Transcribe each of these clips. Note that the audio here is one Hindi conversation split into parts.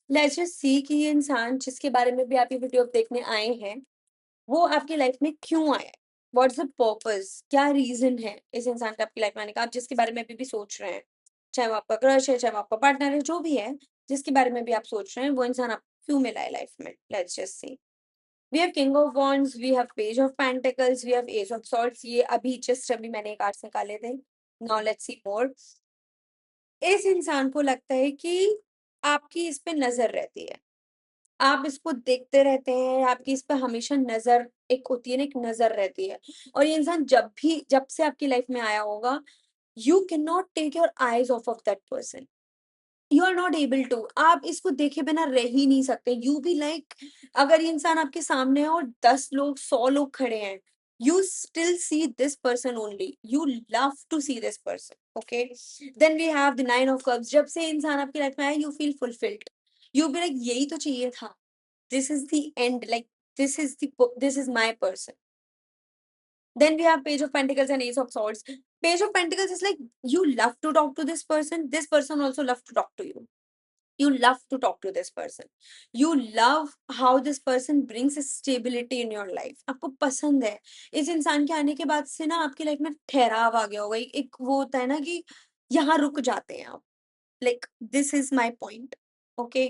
लेट्स जस्ट सी कि ये इंसान जिसके बारे में भी आप ये वीडियो देखने आए हैं, वो आपकी लाइफ में क्यों आया है? What's the purpose? क्या रीजन है इस इंसान का आपकी लाइफ में आने का? आप जिसके बारे में अभी भी सोच रहे हैं, चाहे वो आपका क्रश है, चाहे वो आपका पार्टनर है, जो भी है, जिसके बारे में भी आप सोच रहे हैं, वो इंसान आपको क्यों मिला है लाइफ में? Let's just see. We have king of wands, we have page of pentacles, we have ace of swords. ये अभी मैंने एक कार्ड्स निकाले थे। Now let's see more. इस इंसान को लगता है कि आपकी इस पे नजर रहती है, आप इसको देखते रहते हैं, आपकी इस पे हमेशा नजर एक होती है ना, एक नजर रहती है। और ये इंसान जब से आपकी लाइफ में आया होगा, you can not take your eyes off that person. You are not able to, आप इसको देखे बिना रह ही नहीं सकते। यू भी लाइक, अगर ये इंसान आपके सामने है और 10 लोग 100 लोग खड़े हैं, you still see this person only, you love to see this person. Okay, then we have the 9 of cups। जब से इंसान आपकी लाइफ में आया, you feel fulfilled, you be like यही तो चाहिए था, this is the end, like this is my person. Then we have page of pentacles and ace of swords. Page of pentacles is like, you love to talk to this person also love to talk to you, you love to talk to this person, you love how this person brings stability in your life। आपको पसंद है इस इंसान के आने के बाद से ना, आपकी लाइफ में ठहराव आ गया होगा। एक वो होता है ना कि यहाँ रुक जाते हैं आप, like this is my point. Okay,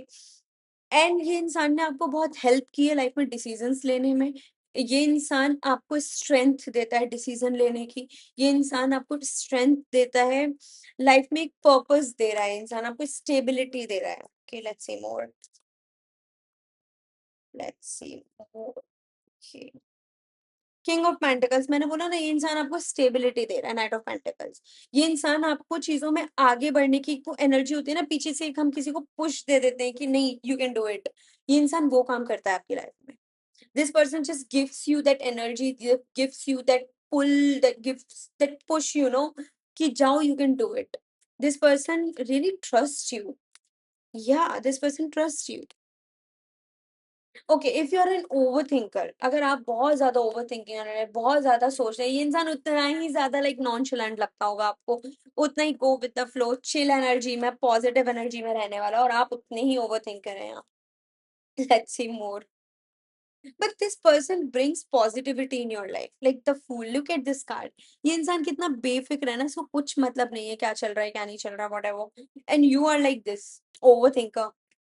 and ये इंसान ने आपको बहुत हेल्प की है लाइफ में डिसीजंस लेने में। ये इंसान आपको स्ट्रेंथ देता है डिसीजन लेने की। ये इंसान आपको स्ट्रेंथ देता है, लाइफ में एक पर्पस दे रहा है, इंसान आपको स्टेबिलिटी दे रहा है। Okay, let's see more, let's see more. King of pentacles, मैंने बोला ना, ये इंसान आपको स्टेबिलिटी दे रहा है। नाइट ऑफ पेंटिकल्स, ये इंसान आपको चीजों में आगे बढ़ने की वो एनर्जी होती है ना, पीछे से एक हम किसी को पुश दे देते हैं कि नहीं, यू कैन डू इट। ये इंसान वो काम करता है आपकी लाइफ में। This person just gives you that energy, gives you that pull, that gives that push, कि जाओ, you can do it. This person really trust you, या this person trust you. Okay, if you are an overthinker, अगर आप बहुत ज्यादा ओवर थिंकिंग कर रहे हैं, बहुत ज्यादा सोच रहे हैं, ये इंसान उतना ही ज्यादा लाइक नॉनशलेंट लगता होगा आपको, उतना ही go with the flow, chill energy में, पॉजिटिव एनर्जी में रहने वाला, और आप उतने ही ओवर थिंकर हैं। Let's see more. But this person brings positivity in your life, like the fool. Look at this card. ये इंसान कितना बेफिक्र है ना, इसको कुछ मतलब नहीं है क्या चल रहा है क्या नहीं चल रहा, whatever, and you are like this over thinker.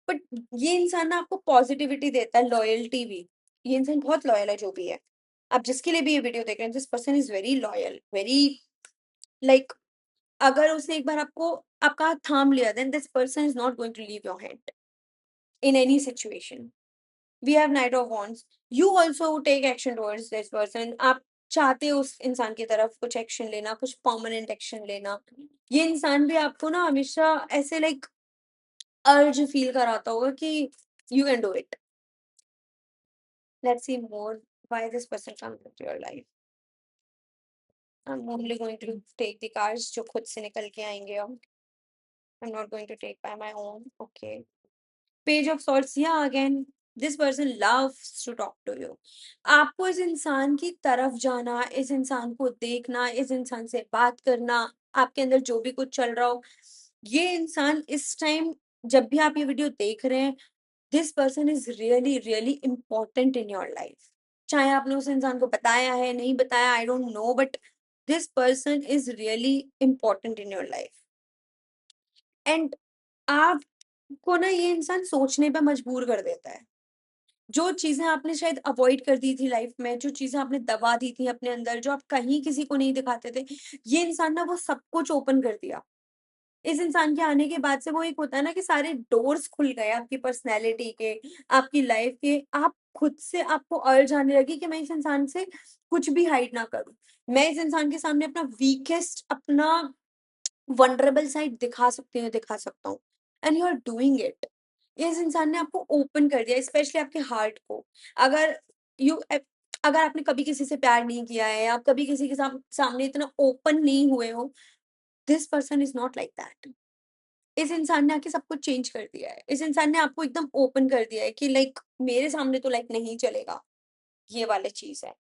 बट ये इंसान ना आपको पॉजिटिविटी देता है, लॉयल्टी भी। ये इंसान बहुत लॉयल है जो भी है। आप जिसके लिए भी ये वीडियो देख रहे हैं, this person is very loyal, very like, अगर उसने एक बार आपको आपका हाथ थाम लिया, then this person is not going to leave your hand in any situation. We have knight of wands. You also take action towards this person. आप चाहते हो उस इंसान की तरफ कुछ एक्शन लेना, कुछ परमानेंट एक्शन लेना। ये इंसान भी आपको ना हमेशा ऐसे लाइक अर्ज फील कराता होगा कि you can do it. Let's see more why this person comes into your life. I'm only going to take the cards जो खुद से निकल के आएंगे अब. I'm not going to take by my own. Okay. Page of Swords. Yeah, again, this person loves to talk to you. आपको इस इंसान की तरफ जाना, इस इंसान को देखना, इस इंसान से बात करना, आपके अंदर जो भी कुछ चल रहा हो, ये इंसान इस टाइम, जब भी आप ये वीडियो देख रहे हैं, this person is really really important in your life. चाहे आपने उस इंसान को बताया है, नहीं बताया, I don't know, but this person is really important in your life. And आपको ना ये इंसान सोचने पे मजबूर कर देता है। जो चीजें आपने शायद अवॉइड कर दी थी लाइफ में, जो चीजें आपने दबा दी थी अपने अंदर, जो आप कहीं किसी को नहीं दिखाते थे, ये इंसान ना वो सब कुछ ओपन कर दिया। इस इंसान के आने के बाद से वो एक होता है ना कि सारे डोर्स खुल गए आपकी पर्सनैलिटी के, आपकी लाइफ के। आप खुद से आपको अर्ज आने लगी कि मैं इस इंसान से कुछ भी हाइड ना करूं, मैं इस इंसान के सामने अपना वीकेस्ट, अपना वनरेबल साइड दिखा सकती हूँ, दिखा सकता हूँ। And you are doing it. इस इंसान ने आपको ओपन कर दिया, स्पेशली आपके हार्ट को। अगर यू अगर आपने कभी किसी से प्यार नहीं किया है, आप कभी किसी के सामने इतना ओपन नहीं हुए हो, this person is not like that. इस इंसान ने आके सब कुछ चेंज कर दिया है। इस इंसान ने आपको एकदम ओपन कर दिया है कि लाइक मेरे सामने तो लाइक नहीं चलेगा, ये वाली चीज है।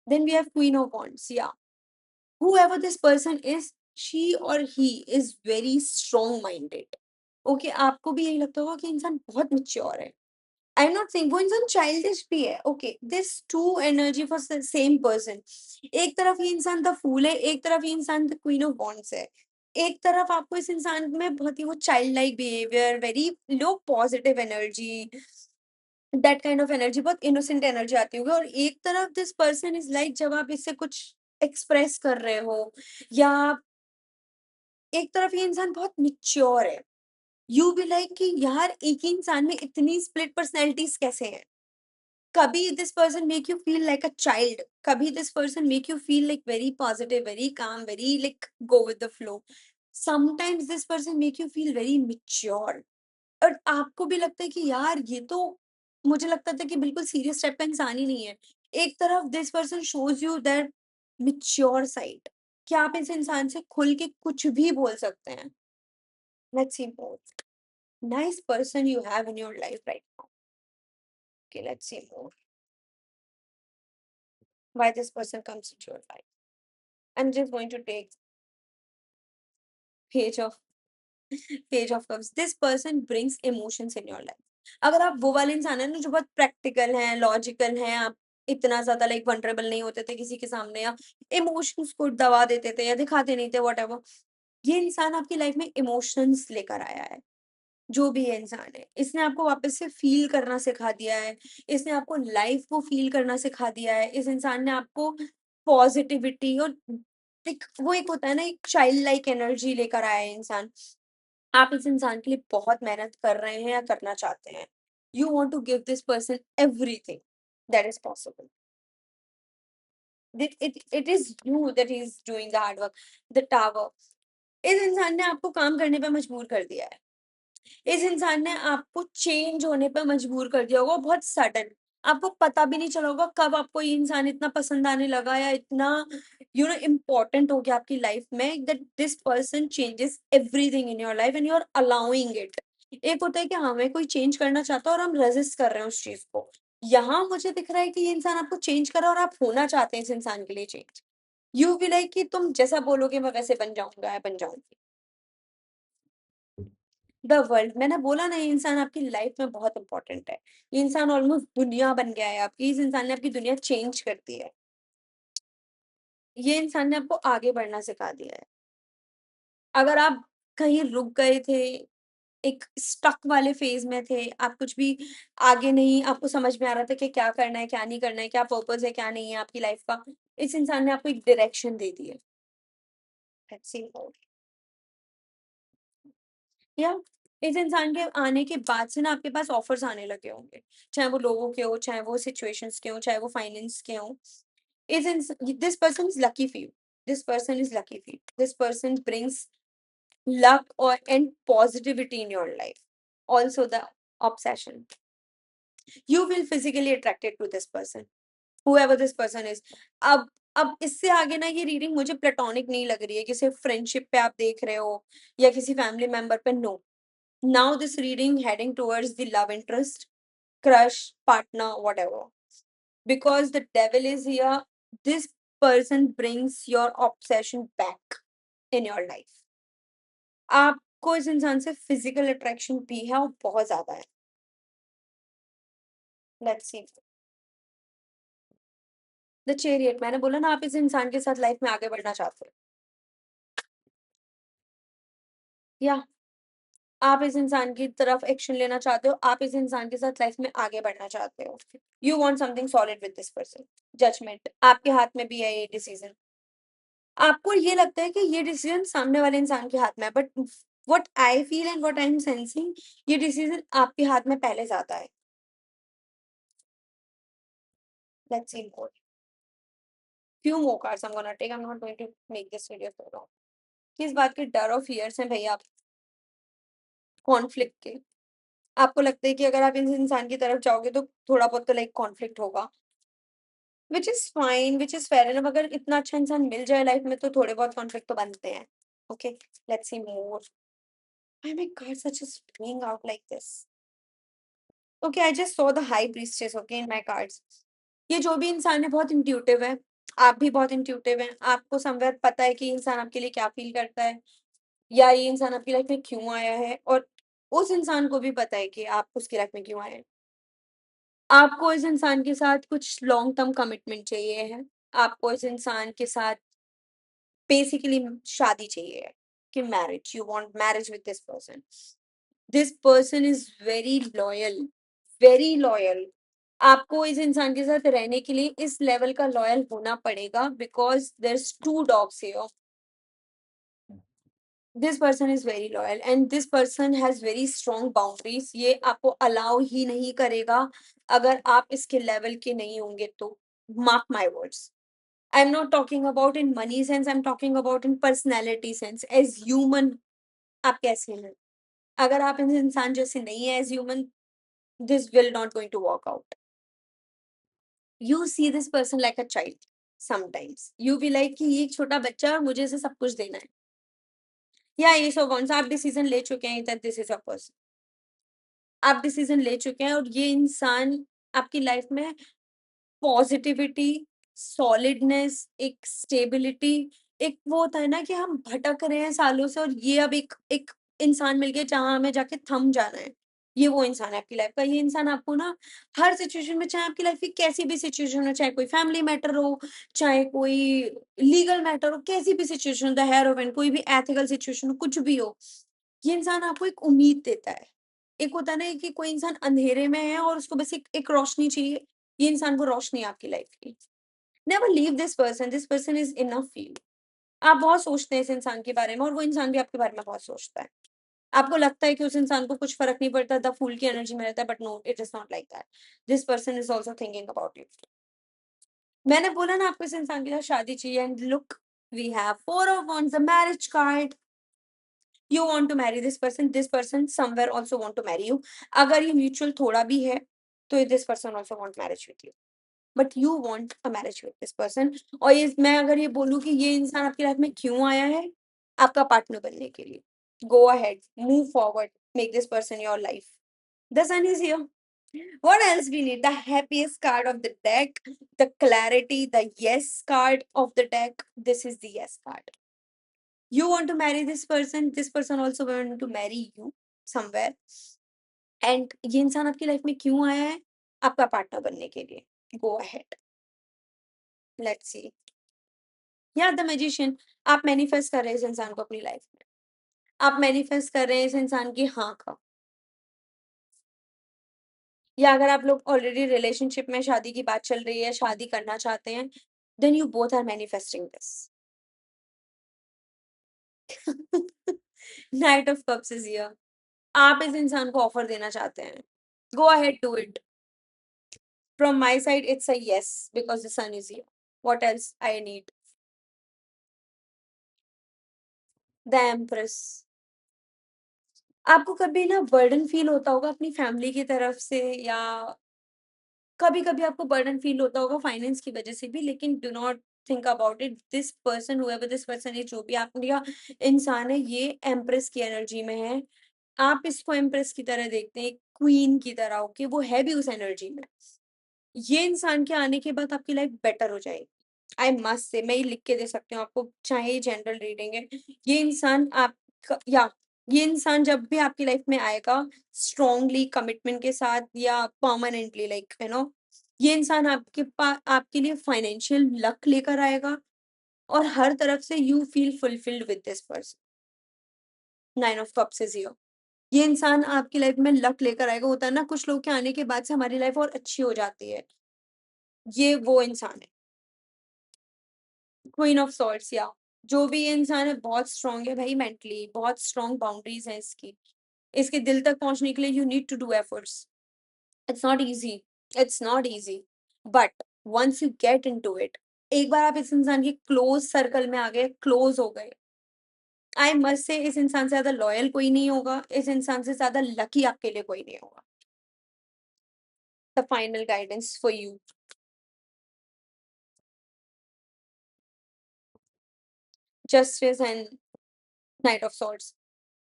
Then we have queen of wands. या whoever this person is, she or he is very strong minded, okay, आपको भी यही लगता होगा कि इंसान बहुत मैच्योर है। आई एम नॉट सेइंग वो इंसान चाइल्डिश भी है, okay, this two energy for same person. एक तरफ ये इंसान द फूल है, एक तरफ ये इंसान द क्वीन ऑफ वॉन्ड्स है। एक तरफ आपको इस इंसान में बहुत ही वो child like behaviour, very low positive energy, that kind of energy, बहुत इनोसेंट एनर्जी आती होगी, और एक तरफ दिस पर्सन इज लाइक जब आप इससे कुछ एक्सप्रेस कर रहे हो, या एक तरफ ये इंसान बहुत मैच्योर है, यू बी लाइक कि यार एक ही इंसान में इतनी स्प्लिट पर्सनैलिटीज कैसे हैं। कभी this person make you feel like a child, कभी this person make you feel like very positive, very calm, very like go with the flow. Sometimes this person make you feel very mature, और आपको भी लगता है कि यार ये तो मुझे लगता था कि बिल्कुल सीरियस स्टेप का इंसान ही नहीं है। एक तरफ this person shows you that mature side, कि आप इस इंसान से खुल के कुछ भी बोल सकते हैं। Let's see more nice person you have in your life right now. Okay, let's see more. Why this person comes into your life. I'm just going to take page of page of cups. This person brings emotions in your life. अगर आप वो वाले इंसान है ना जो बहुत प्रैक्टिकल हैं, लॉजिकल हैं, आप इतना ज़्यादा लाइक वल्नरेबल नहीं होते थे किसी के सामने, या इमोशंस को दबा देते थे या दिखाते नहीं थे, व्हाटएवर। ये इंसान आपकी लाइफ में इमोशंस लेकर आया है। जो भी ये इंसान है, इसने आपको वापस से फ़ील करना सिखा दिया है, इसने आपको लाइफ़ को फ़ील करना सिखा दिया है, इस इंसान ने आपको पॉज़िटिविटी और एक वो एक होता है ना, एक चाइल्ड लाइक एनर्जी लेकर आया है इंसान। आप इस इंसान के लिए बहुत मेहनत कर रहे हैं या करना चाहते हैं। You want to give this person everything that is possible. It is you that he is doing the hard work, the tower. इस इंसान ने आपको काम करने पे मजबूर कर दिया है। इस इंसान ने आपको चेंज होने पे मजबूर कर दिया होगा बहुत सडन। आपको पता भी नहीं चला होगा कब आपको ये इंसान इतना पसंद आने लगा, या इतना इम्पोर्टेंट हो गया आपकी लाइफ में, that this person changes everything in your life and you are allowing it. एक होता है कि हमें कोई चेंज करना चाहता है और हम रेजिस्ट कर रहे हैं उस चीज को। यहाँ मुझे दिख रहा है कि ये इंसान आपको चेंज कर रहा है और आप होना चाहते हैं इस इंसान के लिए चेंज। यू विल लाइक कि तुम जैसा बोलोगे मैं वैसे बन जाऊंगा या बन जाऊंगी। द वर्ल्ड, मैंने बोला ना, ये इंसान आपकी लाइफ में बहुत इंपॉर्टेंट है। ये इंसान ऑलमोस्ट दुनिया बन गया है आपकी, इस इंसान ने आपकी दुनिया चेंज कर दी है। ये इंसान ने आपको आगे बढ़ना सिखा दिया है। अगर आप कहीं रुक गए थे, एक स्टक वाले फेज में थे, आप कुछ भी आगे नहीं, आपको समझ में आ रहा था कि क्या करना है, क्या नहीं करना है, क्या पर्पस है, क्या नहीं है आपकी लाइफ का, इस इंसान ने आपको एक डायरेक्शन दे दी है। लेट्स सी मोर। या इस इंसान के आने के बाद से ना आपके पास ऑफर्स आने लगे होंगे, चाहे वो लोगों के हो, चाहे वो सिचुएशंस के हो, चाहे वो फाइनेंस के हो। This person is lucky for you, this person is lucky for you, this person brings luck or and positivity in your life. Also the obsession, you will physically attracted to this person, whoever this person is. अब अब इससे आगे ना ये रीडिंग मुझे प्लेटोनिक नहीं लग रही है कि सिर्फ फ्रेंडशिप पे आप देख रहे हो या किसी फैमिली मेंबर पे, no. Now this reading heading towards the love interest, crush, partner, whatever. Because the devil is here, this person brings your obsession back in your life. आपको इस इंसान से फिजिकल अट्रैक्शन भी है और बहुत ज्यादा है। लेट्स सी द चैरियट, मैंने बोला ना आप इस इंसान के साथ लाइफ में आगे बढ़ना चाहते हो, या आप इस इंसान की तरफ एक्शन लेना चाहते हो, आप इस इंसान के साथ लाइफ में आगे बढ़ना चाहते हो। You want something solid with this person. Judgement आपके हाथ में भी है ये डिसीजन। आपको ये लगता है कि ये डिसीजन सामने वाले इंसान के हाथ में है, but what I feel and what I am sensing, ये डिसीजन आपके हाथ में पहले ज्यादा है। Let's see more. few more cards I'm gonna take. I'm not going to make this video so long. किस बात के डर और फियर्स हैं भैया आप, कॉन्फ्लिक्ट के। आपको लगता है कि अगर आप इस इंसान की तरफ जाओगे तो थोड़ा बहुत तो लाइक कॉन्फ्लिक्ट होगा, which is fine, which is fair enough. अगर इतना अच्छा इंसान मिल जाए लाइफ में तो थोड़े बहुत कॉन्फ्लिक्ट तो बनते हैं। Okay, let's see more. Why my cards are just doing out like this. Okay, I just saw the high priestess okay in my cards. ये जो भी इंसान है बहुत इंट्यूटिव है, आप भी बहुत इंट्यूटिव हैं, आपको समवेयर पता है कि इंसान आपके लिए क्या फील करता है, या ये इंसान आपकी लाइफ में क्यों आया है, और उस इंसान को भी पता है कि आप उसकी लाइफ में क्यों आए हैं। आपको इस इंसान के साथ कुछ लॉन्ग टर्म कमिटमेंट चाहिए है। आपको इस इंसान के साथ बेसिकली शादी चाहिए है कि marriage, you want marriage with this person. This person is very loyal, very loyal. आपको इस इंसान के साथ रहने के लिए इस लेवल का लॉयल होना पड़ेगा because there is two dogs here. This person is very loyal and this person has very strong boundaries. ये आपको अलाउ ही नहीं करेगा अगर आप इसके लेवल के नहीं होंगे तो। Mark my words. I am not talking about in money sense, I am talking about in personality sense. As human आप कैसे हैं? अगर आप इस इंसान जैसे नहीं है as human, this will not going to work out. You see this person like a child sometimes. You be like कि ये एक छोटा बच्चा है और मुझे इसे सब कुछ देना है, या ये सब कौन सा आप डिसीजन ले चुके हैं that this is a person। आप डिसीजन ले चुके हैं और ये इंसान आपकी लाइफ में पॉजिटिविटी, सॉलिडनेस, एक स्टेबिलिटी, एक वो होता है ना कि हम भटक रहे हैं सालों से और ये अब एक एक इंसान मिल गया जहां हमें जाके थम जाना है। ये वो इंसान है आपकी लाइफ का। ये इंसान आपको ना हर सिचुएशन में, चाहे आपकी लाइफ की कैसी भी सिचुएशन हो, चाहे कोई फैमिली मैटर हो, चाहे कोई लीगल मैटर हो, कैसी भी situation, the hair of and कोई भी एथिकल सिचुएशन हो, कुछ भी हो, ये इंसान आपको एक उम्मीद देता है। एक होता है ना कि कोई इंसान अंधेरे में है और उसको बस एक रोशनी चाहिए। ये इंसान को रोशनी है आपकी लाइफ की। Never leave this person is enough for you. आप बहुत सोचते हैं इस इंसान के बारे में और वो इंसान भी आपके बारे में बहुत सोचता है। आपको लगता है कि उस इंसान को कुछ फर्क नहीं पड़ता, द फूल की एनर्जी में रहता है, but no, it is not like that. This person is also thinking about you. मैंने बोला ना आपको इस इंसान के साथ शादी चाहिए and look, we have four of wands, the marriage card. You want to marry this person somewhere also want to marry you। अगर ये म्यूचुअल थोड़ा भी है तो this person also want marriage with you, but you want a marriage with this person। और ये मैं अगर ये बोलूं कि ये इंसान आपकी लाइफ में क्यों आया है, आपका पार्टनर बनने के लिए। Go ahead, move forward, make this person your life। The sun is here। What else we need? The happiest card of the deck, the clarity, the yes card of the deck। This is the yes card। You want to marry this person also want to marry you somewhere। And ये इंसान आपकी लाइफ में क्यों आया है? आपका पार्टनर बनने के लिए। Go ahead, let's see. या द मैजिशियन। आप मैनिफेस्ट कर रहे हैं इस इंसान को अपनी लाइफ में। आप मैनिफेस्ट कर रहे हैं इस इंसान की हाँ का। या अगर आप लोग ऑलरेडी रिलेशनशिप में, शादी की बात चल रही है, शादी करना चाहते हैं, then you both are manifesting this. Knight of cups is here. आप इस इंसान को ऑफर देना चाहते हैं। Go ahead, do it. From my side, it's a yes because the sun is here. What else I need? The Empress। आपको कभी ना बर्डन फील होता होगा अपनी फैमिली की तरफ से, या कभी-कभी आपको बर्डन फील होता होगा फाइनेंस की वजह से भी, लेकिन do not think about it. This person, whoever this person is, जो भी आपका इंसान है, ये एम्प्रेस की एनर्जी में है। आप इसको एम्प्रेस की तरह देखते हैं, क्वीन की तरह, ओके? वो है भी उस एनर्जी में। ये इंसान के आने के बाद आपकी लाइफ बेटर हो जाएगी। आई मस्ट से, मैं ये लिख के दे सकती हूँ आपको, चाहे ये जनरल रीडिंग है। ये इंसान आपका, या ये इंसान जब भी आपकी लाइफ में आएगा स्ट्रॉन्गली कमिटमेंट के साथ या परमानेंटली, लाइक ये इंसान आपके पास आपके लिए फाइनेंशियल लक लेकर आएगा और हर तरफ से you feel fulfilled with this person. Nine of cups is here. ये इंसान आपकी लाइफ में लक लेकर आएगा। होता है ना, कुछ लोग के आने के बाद से हमारी लाइफ और अच्छी हो जाती है। ये वो इंसान है। क्वीन ऑफ सॉर्ड्स, या जो भी ये इंसान है बहुत स्ट्रांग है भाई, मेंटली बहुत स्ट्रांग बाउंड्रीज हैं इसकी। इसके दिल तक पहुंचने के लिए you need to do efforts. It's not easy, it's not easy, but once you get into it, एक बार आप इस इंसान के क्लोज सर्कल में आ गए, क्लोज हो गए, आई मस्ट से इस इंसान से ज्यादा लॉयल कोई नहीं होगा, इस इंसान से ज्यादा लकी आपके लिए कोई नहीं होगा। The final guidance for you. Justice and night of swords.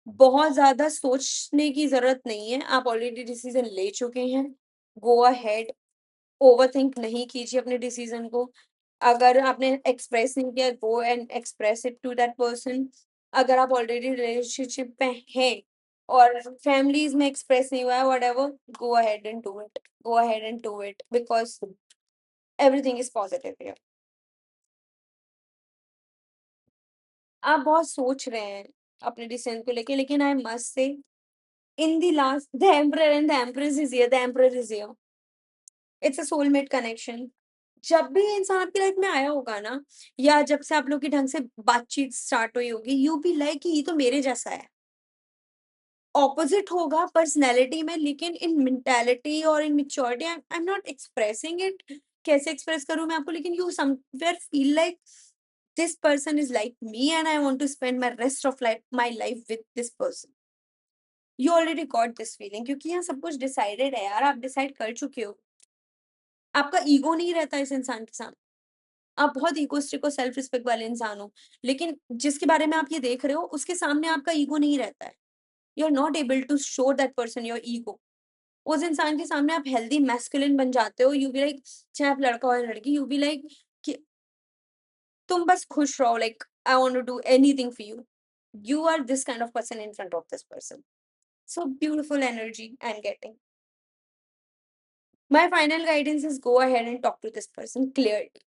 बहुत ज़्यादा सोचने की ज़रूरत नहीं है, आप ऑलरेडी डिसीज़न ले चुके हैं। गो अहेड, ओवरथिंक नहीं कीजिए अपने डिसीज़न को। अगर आपने एक्सप्रेस नहीं किया, go and express it to that person. अगर आप ऑलरेडी रिलेशनशिप में हैं, और फैमिलीज में एक्सप्रेस नहीं हुआ है, whatever, go ahead and do it. Go ahead and do it because everything is positive here. आप बहुत सोच रहे हैं अपने डिसीजन को लेके, लेकिन I must say in the last, the emperor and the empress is here, the emperor is here. It's a soulmate connection. जब भी ये इंसान आपकी लाइफ में आया होगा ना, या जब से आप लोग की ढंग से बातचीत स्टार्ट हुई होगी, यू बी लाइक कि ये तो मेरे जैसा है। ऑपोजिट होगा पर्सनैलिटी में, लेकिन इन मेंटालिटी और in maturity I am not expressing it. कैसे एक्सप्रेस करूँ मैं आपको, लेकिन you somewhere feel like this person is like me and I want to spend my rest of life my life with this person. You already got this feeling, क्योंकि यहाँ सब कुछ डिसाइडेड है यार, आप डिसाइड कर चुके हो। आपका ईगो नहीं रहता इस इंसान के सामने। आप बहुत इगोइस्टिक और सेल्फ रिस्पेक्ट वाले इंसान हो, लेकिन जिसके बारे में आप ये देख रहे हो उसके सामने आपका ईगो नहीं रहता है। You are not able to show that person your ego. उस इंसान के सामने आप हेल्दी मैस्कुलिन बन जाते हो। यू बी लाइक, चाहे आप लड़का हो या लड़की, यू बी लाइक कि तुम बस खुश रहो, like I want to do anything for you. You are this kind of person in front of this person. So beautiful energy I'm getting. My final guidance is go ahead and talk to this person clearly.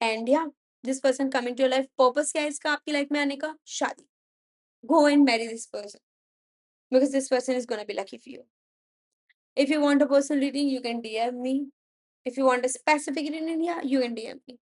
And yeah, this person coming to your life, purpose क्या है इसका आपकी लाइफ में आने का? शादी. Go and marry this person because this person is gonna be lucky for you. If you want a personal reading, you can DM me. If you want a specific reading, yeah, you can DM me.